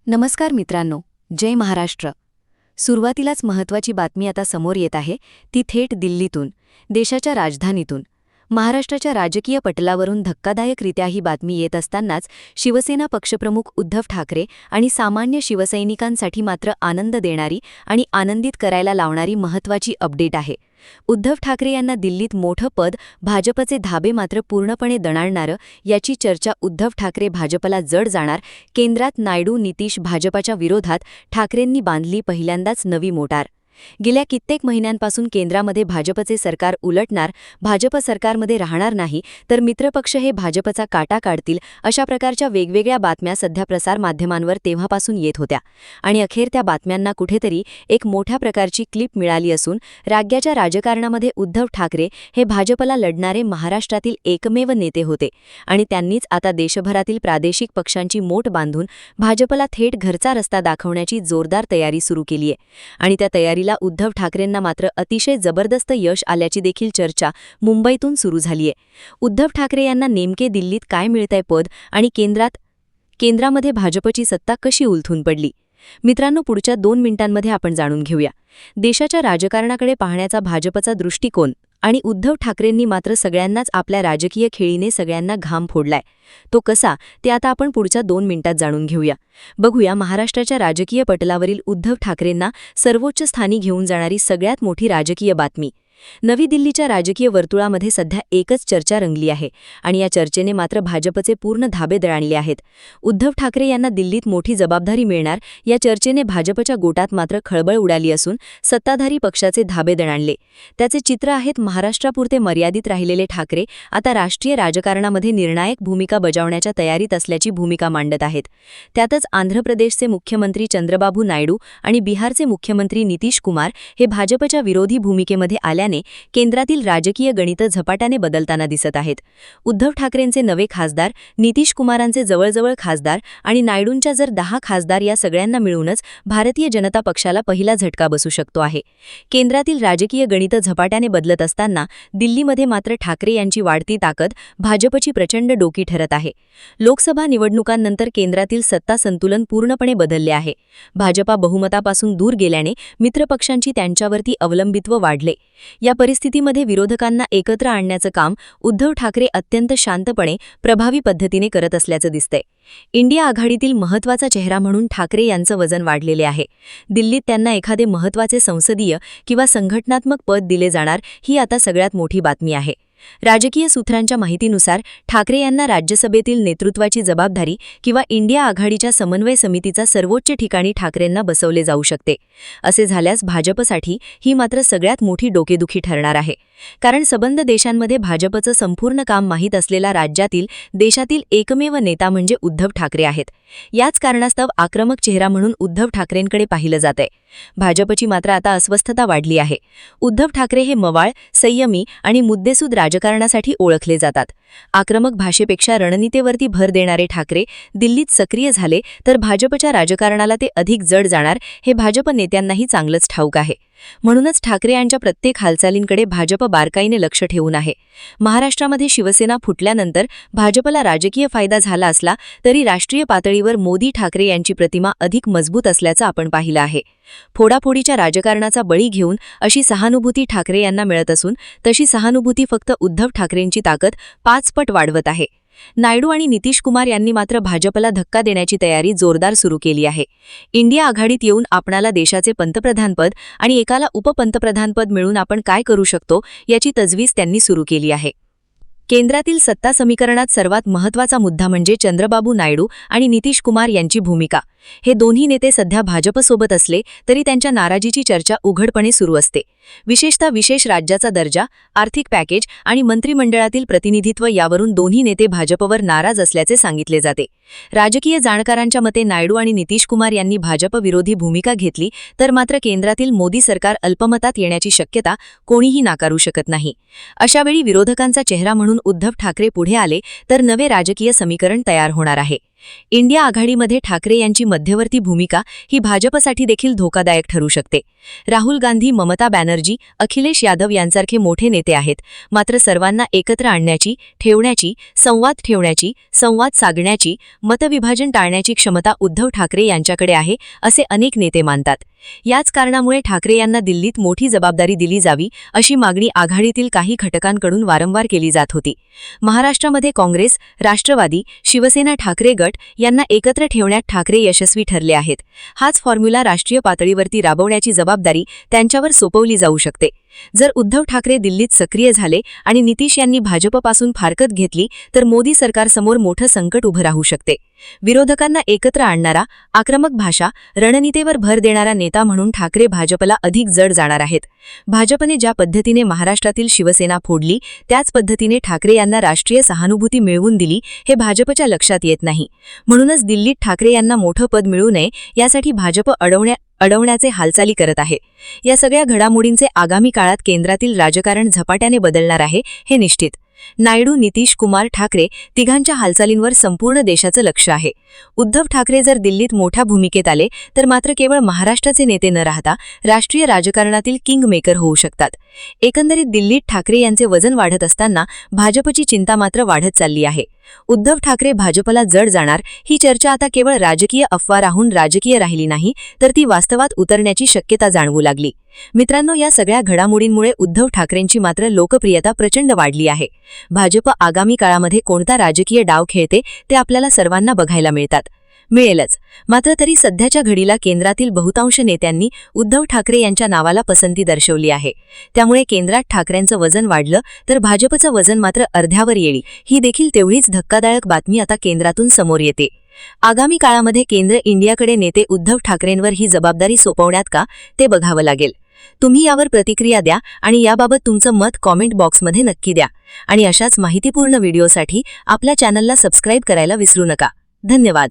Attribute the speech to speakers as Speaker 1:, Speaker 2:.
Speaker 1: नमस्कार मित्रांनो, जय महाराष्ट्र. सुरुवातीलाच महत्त्वाची बातमी आता समोर येत आहे, ती थेट दिल्लीतून, देशाच्या राजधानीतून. महाराष्ट्राच्या राजकीय पटलावरून धक्कादायकरित्या ही बातमी येत असतानाच शिवसेना पक्षप्रमुख उद्धव ठाकरे आणि सामान्य शिवसैनिकांसाठी मात्र आनंद देणारी आणि आनंदित करायला लावणारी महत्त्वाची अपडेट आहे. उद्धव ठाकरे यांना दिल्लीत मोठं पद, भाजपचे धाबे मात्र पूर्णपणे दणाणणारं, याची चर्चा. उद्धव ठाकरे भाजपला जड जाणार, केंद्रात नायडू नितीश. भाजपाच्या विरोधात ठाकरेंनी बांधली पहिल्यांदाच नवी मोटार. गेल्या कित्येक महिन्यांपासून केंद्रामध्ये भाजपचे सरकार उलटणार, भाजप सरकारमध्ये राहणार नाही तर मित्रपक्ष हे भाजपचा काटा काढतील, अशा प्रकारच्या वेगवेगळ्या बातम्या सध्या प्रसारमाध्यमांवर तेव्हापासून येत होत्या. आणि अखेर त्या बातम्यांना कुठेतरी एक मोठ्या प्रकारची क्लिप मिळाली असून राज्याच्या राजकारणामध्ये उद्धव ठाकरे हे भाजपला लढणारे महाराष्ट्रातील एकमेव नेते होते आणि त्यांनीच आता देशभरातील प्रादेशिक पक्षांची मोट बांधून भाजपला थेट घरचा रस्ता दाखवण्याची जोरदार तयारी सुरू केली आहे. आणि त्या तयारीला उद्धव ठाकरेंना मात्र अतिशय जबरदस्त यश आल्याची देखील चर्चा मुंबईतून सुरू झालीय. उद्धव ठाकरे यांना नेमके दिल्लीत काय मिळतंय पद आणि केंद्रामध्ये भाजपची सत्ता कशी उलथून पडली? मित्रांनो, पुढच्या 2 मिनिटांमध्ये आपण जाणून घेऊया देशाच्या राजकारणाकडे पाहण्याचा भाजपचा दृष्टिकोन. आणि उद्धव ठाकरेंनी मात्र सगळ्यांनाच आपल्या राजकीय खेळीने सगळ्यांना घाम फोडलाय. तो कसा, ते आता आपण पुढच्या 2 मिनिटात जाणून घेऊया. बघूया महाराष्ट्राच्या राजकीय पटलावरील उद्धव ठाकरेंना सर्वोच्च स्थानी घेऊन जाणारी सगळ्यात मोठी राजकीय बातमी. नवी दिल्लीच्या राजकीय वर्तुळामध्ये सध्या एकच चर्चा रंगली आहे आणि या चर्चेने मात्र भाजपचे पूर्ण धाबे दळाणले आहेत. उद्धव ठाकरे यांना दिल्लीत मोठी जबाबदारी मिळणार, या चर्चेने भाजपच्या गोटात मात्र खळबळ उडाली असून सत्ताधारी पक्षाचे धाबे दणाणले. त्याचे चित्र आहेत महाराष्ट्रापुरते मर्यादित राहिलेले ठाकरे आता राष्ट्रीय राजकारणामध्ये निर्णायक भूमिका बजावण्याच्या तयारीत असल्याची भूमिका मांडत आहेत. त्यातच आंध्र प्रदेशचे मुख्यमंत्री चंद्रबाबू नायडू आणि बिहारचे मुख्यमंत्री नितीश कुमार हे भाजपच्या विरोधी भूमिकेमध्ये आल्याने केंद्रातील राजकीय गणित झपाट्याने बदलताना दिसत आहेत. उद्धव ठाकरेंचे नवे खासदार, नितीश कुमारांचे जवळजवळ खासदार आणि नायडूंच्या जर 10 खासदार, या सगळ्यांना मिळूनच भारतीय जनता पक्षाला पहिला झटका बसू शकतो आहे. केंद्रातील राजकीय गणित झपाट्याने बदलत असताना दिल्लीमध्ये मात्र ठाकरे यांची वाढती ताकद भाजपची प्रचंड डोकी ठरत आहे. लोकसभा निवडणुकांनंतर केंद्रातील सत्ता संतुलन पूर्णपणे बदलले आहे. भाजपा बहुमतापासून दूर गेल्याने मित्रपक्षांची त्यांच्यावरती अवलंबित्व वाढले. या परिस्थितीमध्ये विरोधकांना एकत्र आणण्याचं काम उद्धव ठाकरे अत्यंत शांतपणे, प्रभावी पद्धतीने करत असल्याचं दिसतंय. इंडिया आघाडीतील महत्त्वाचा चेहरा म्हणून ठाकरे यांचं वजन वाढलेले आहे. दिल्लीत त्यांना एखादे महत्त्वाचे संसदीय किंवा संघटनात्मक पद दिले जाणार, ही आता सगळ्यात मोठी बातमी आहे. राजकीय सूत्रांच्या माहितीनुसार ठाकरे यांना राज्यसभेतील नेतृत्वाची जबाबदारी किंवा इंडिया आघाडीच्या समन्वय समितीचा सर्वोच्च ठिकाणी ठाकरेंना बसवले जाऊ शकते. असे झाल्यास भाजपसाठी ही मात्र सगळ्यात मोठी डोकेदुखी ठरणार आहे. कारण सबंध देशांमध्ये भाजपचं संपूर्ण काम माहीत असलेला देशातील एकमेव नेता म्हणजे उद्धव ठाकरे आहेत. याच कारणास्तव आक्रमक चेहरा म्हणून उद्धव ठाकरेंकडे पाहिलं जातंय. भाजपची मात्र आता अस्वस्थता वाढली आहे. उद्धव ठाकरे हे मवाळ, संयमी आणि मुद्देसूद राजकारणासाठी ओळखले जातात. आक्रमक भाषेपेक्षा रणनीतीवरती भर देणारे ठाकरे दिल्लीत सक्रिय झाले तर भाजपच्या राजकारणाला ते अधिक जड जाणार, हे भाजप नेत्यांनाही चांगलंच ठाऊक आहे. म्हणूनच ठाकरे यांच्या प्रत्येक हालचालींकडे भाजप बारकाईने लक्ष ठेवून आहे. महाराष्ट्रामध्ये शिवसेना फुटल्यानंतर भाजपला राजकीय फायदा झाला असला तरी राष्ट्रीय पातळीवर मोदी ठाकरे यांची प्रतिमा अधिक मजबूत असल्याचं आपण पाहिलं आहे. फोडाफोडीच्या राजकारणाचा बळी घेऊन अशी सहानुभूती ठाकरे यांना मिळत असून तशी सहानुभूती फक्त उद्धव ठाकरेंची ताकद 5 पट वाढवत आहे. नायडू आणि नितीश कुमार यांनी मात्र भाजपला धक्का देण्याची तयारी जोरदार सुरू केली आहे. इंडिया आघाडीत येऊन आपणाला देशाचे पंतप्रधानपद आणि एकाला उपपंतप्रधानपद मिळून आपण काय करू शकतो, याची तजवीज त्यांनी सुरू केली आहे. केंद्रातील सत्ता समीकरणात सर्वात महत्त्वाचा मुद्दा म्हणजे चंद्रबाबू नायडू आणि नितीश कुमार यांची भूमिका. हे दोन्ही नेते सध्या भाजपसोबत असले तरी त्यांच्या नाराजीची चर्चा उघडपणे सुरू असते. विशेषतः विशेष राज्याचा दर्जा, आर्थिक पॅकेज आणि मंत्रिमंडळातील प्रतिनिधित्व यावरून दोन्ही नेते भाजपवर नाराज असल्याचे सांगितले जाते. राजकीय जाणकारांच्या मते नायडू आणि नितीश कुमार यांनी भाजप विरोधी भूमिका घेतली तर मात्र केंद्रातील मोदी सरकार अल्पमतात येण्याची शक्यता कोणीही नाकारू शकत नाही. अशावेळी विरोधकांचा चेहरा म्हणून उद्धव ठाकरे पुढे आले तर नवे राजकीय समीकरण तयार होणार आहे. इंडिया आघाडीमध्ये ठाकरे यांची मध्यवर्ती भूमिका ही भाजपसाठी देखील धोकादायक ठरू शकते. राहुल गांधी, ममता बॅनर्जी, अखिलेश यादव यांसारखे मोठे नेते आहेत, मात्र सर्वांना एकत्र आणण्याची, संवाद साधण्याची, मतविभाजन टाळण्याची क्षमता उद्धव ठाकरे यांच्याकडे आहे, असे अनेक नेते मानतात. याच कारणामुळे ठाकरे यांना दिल्लीत मोठी जबाबदारी दिली जावी अशी मागणी आघाडीतील काही घटकांकडून वारंवार केली जात होती. महाराष्ट्रामध्ये काँग्रेस, राष्ट्रवादी, शिवसेना, ठाकरे गट यांना एकत्र ठेवण्यात ठाकरे यशस्वी ठरले आहेत. हाच फॉर्म्युला राष्ट्रीय पातळीवरती राबवण्याची जबाबदारी त्यांच्यावर सोपवली जाऊ शकते. जर उद्धव ठाकरे दिल्लीत सक्रिय झाले आणि नितीश यांनी भाजपपासून फारकत घेतली तर मोदी सरकारसमोर मोठं संकट उभं राहू शकते. विरोधकांना एकत्र आणणारा, आक्रमक भाषा, रणनीतीवर भर देणारा नेता म्हणून ठाकरे भाजपला अधिक जड जाणार आहेत. भाजपने ज्या पद्धतीने महाराष्ट्रातील शिवसेना फोडली, त्याच पद्धतीने ठाकरे यांना राष्ट्रीय सहानुभूती मिळवून दिली, हे भाजपच्या लक्षात येत नाही. म्हणूनच दिल्लीत ठाकरे यांना मोठं पद मिळू नये यासाठी भाजप अडवण्याचे हालचाली करत आहे. या सगळ्या घडामोडींचे आगामी काळात केंद्रातील राजकारण झपाट्याने बदलणार आहे, हे निश्चित. नायडू, नितीश कुमार, ठाकरे तिघांच्या हालचालींवर संपूर्ण देशाचं लक्ष आहे. उद्धव ठाकरे जर दिल्लीत मोठ्या भूमिकेत आले तर मात्र केवळ महाराष्ट्राचे नेते न राहता राष्ट्रीय राजकारणातील किंग मेकर होऊ शकतात. एकंदरीत दिल्लीत ठाकरे यांचे वजन वाढत असताना भाजपची चिंता मात्र वाढत चालली आहे. उद्धव ठाकरे भाजपला जड जाणार ही चर्चा आता केवळ राजकीय अफवा राहून राजकीय राहिली नाही, तर ती वास्तवात उतरण्याची शक्यता जाणवू लागली. मित्रांनो, या सगळ्या घडामोडींमुळे उद्धव ठाकरेंची मात्र लोकप्रियता प्रचंड वाढली आहे. भाजप आगामी काळामध्ये कोणता राजकीय डाव खेळते ते आपल्याला सर्वांना बघायला मिळेलच. मात्र तरी सध्याच्या घडीला केंद्रातील बहुतांश नेत्यांनी उद्धव ठाकरे यांच्या नावाला पसंती दर्शवली आहे. त्यामुळे केंद्रात ठाकरेंचं वजन वाढलं तर भाजपचं वजन मात्र अर्ध्यावर येईल, ही देखील तेवढीच धक्कादायक बातमी आता केंद्रातून समोर येते. आगामी काळामध्ये केंद्र इंडियाकडे नेते उद्धव ठाकरेंवर ही जबाबदारी सोपवण्यात का, ते बघावं लागेल. तुम्ही यावर प्रतिक्रिया द्या आणि याबाबत तुमचं मत कॉमेंट बॉक्समध्ये नक्की द्या. आणि अशाच माहितीपूर्ण व्हिडिओसाठी आपल्या चॅनलला सबस्क्राईब करायला विसरू नका. धन्यवाद.